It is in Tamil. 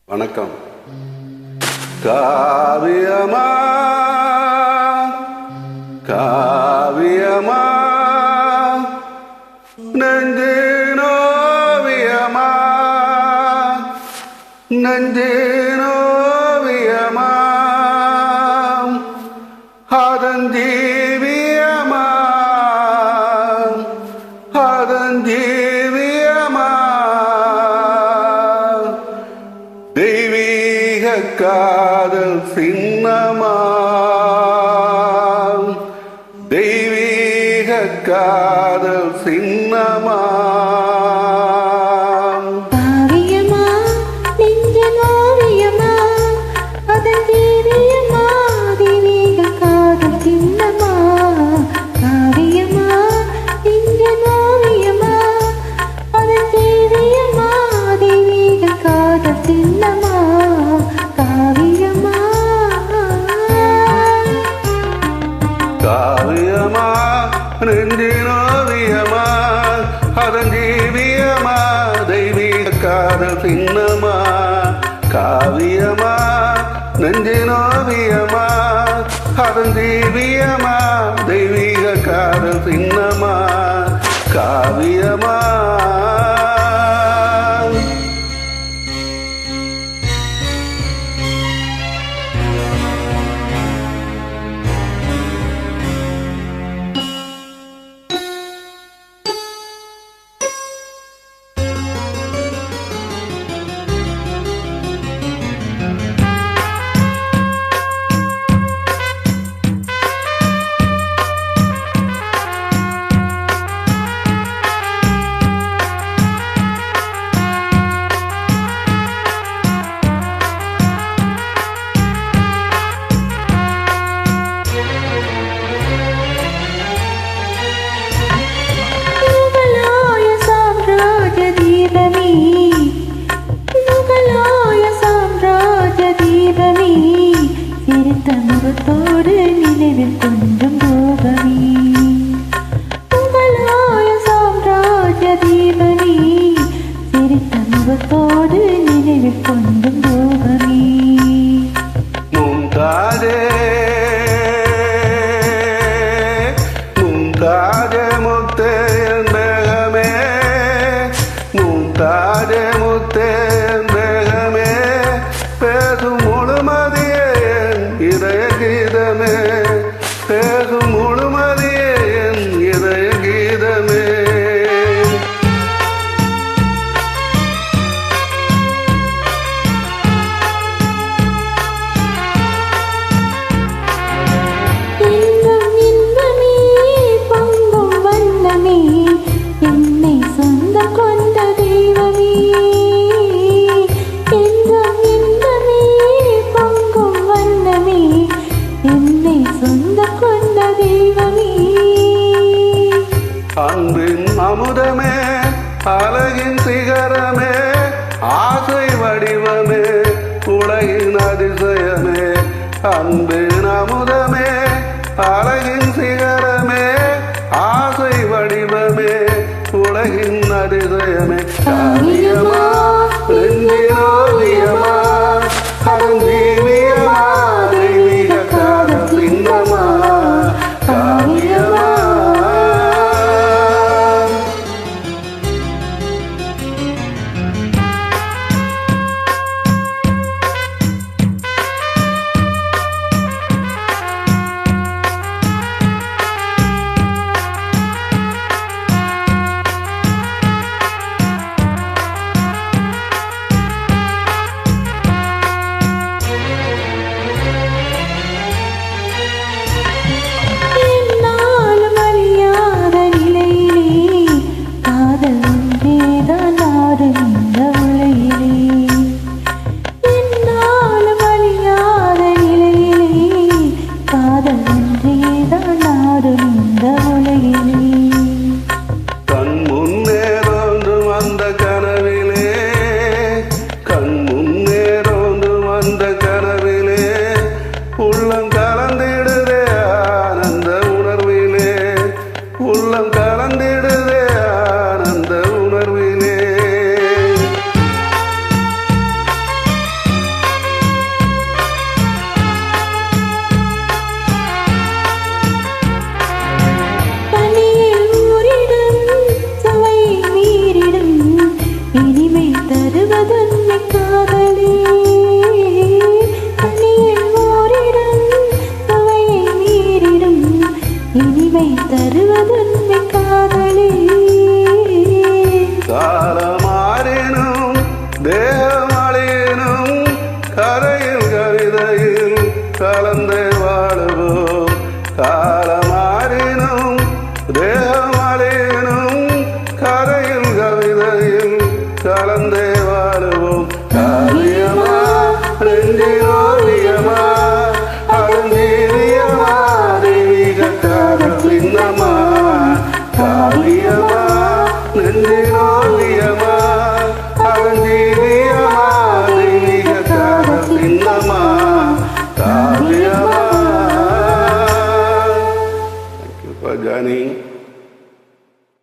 வணக்கம். காவியமா காவியமா நெஞ்சினோவியமா நெஞ்சினோவியமா அதஞ்சீவியமா அதஞ்சீவியமா தெய்வீக காதல் சின்னமா தெய்வீக காதல் சின்னமா காவியமா நெஞ்சனோவியமா அதஞ்சீவியமா தெய்வீக காதல் சின்னமா காவியமா நெஞ்சனோவியமா அதஞ்சீவியமா தெய்வீக காதல் சின்னமா காவியமா காவியமா நெஞ்சினோவியமா அதஞ்சீவியமா தெய்வீக காதல் சின்னமா காவியமா நெஞ்சினோவியமா அதஞ்சீவியமா தெய்வீக காதல் சின்னமா காவியமா முகத்தோடு நினைவில் கொஞ்சம் போகவே உங்களாய சாம்ராஜ்ய தீபமே சிரித்த முகத்தோடு நினைவில் கொஞ்சம் போகவே மும்தாஜே மும்தாஜே முத்தே மேகமே மும்தாஜே முத்தே மேகமே பேசும் முழுமதியே இதய கீதமே பேசும் முழுமதியே என் இதய கீதமே இன்பம் இன்பமே பொங்கும் வண்ணமே என்னை சொந்தம் கொண்ட தெய்வமே இன்பம் இன்பமே பொங்கும் வண்ணமே என்னை சொந்தம் கொண்ட தெய்வமே அன்பின் அமுதமே அழகின் சிகரமே ஆசை வடிவமே உலகின் அதிசயமே அன்பின் அமுதமே அழகின் சிகரமே ஆசை வடிவமே உலகின் அதிசயமே காவியமா நெஞ்சினோவியமா அதஞ்சீவியமா தெய்வீக காதல் சின்னமா காவியமா உண்மை காதலே கனியில் ஓரிடும் சுவையை மீறிடும் இனிமை தருவதுண்மை காதலே காலமாறினும் தேகமழினும் கரையில் கவிதையில் கலந்தே வாழுவோம் காலமாறினும் தேகமழினும் கரையில் கவிதையில் கலந்தே வாழுவோம் காவியமா நெஞ்சிலோவியமா அருந்தீரியமா தெய்வீக காதல் சின்னமா காவியமா நெஞ்சிலோவியமா அருந்தீரியமா தெய்வீக காதல் சின்னமா காவியமா. Thank you for joining.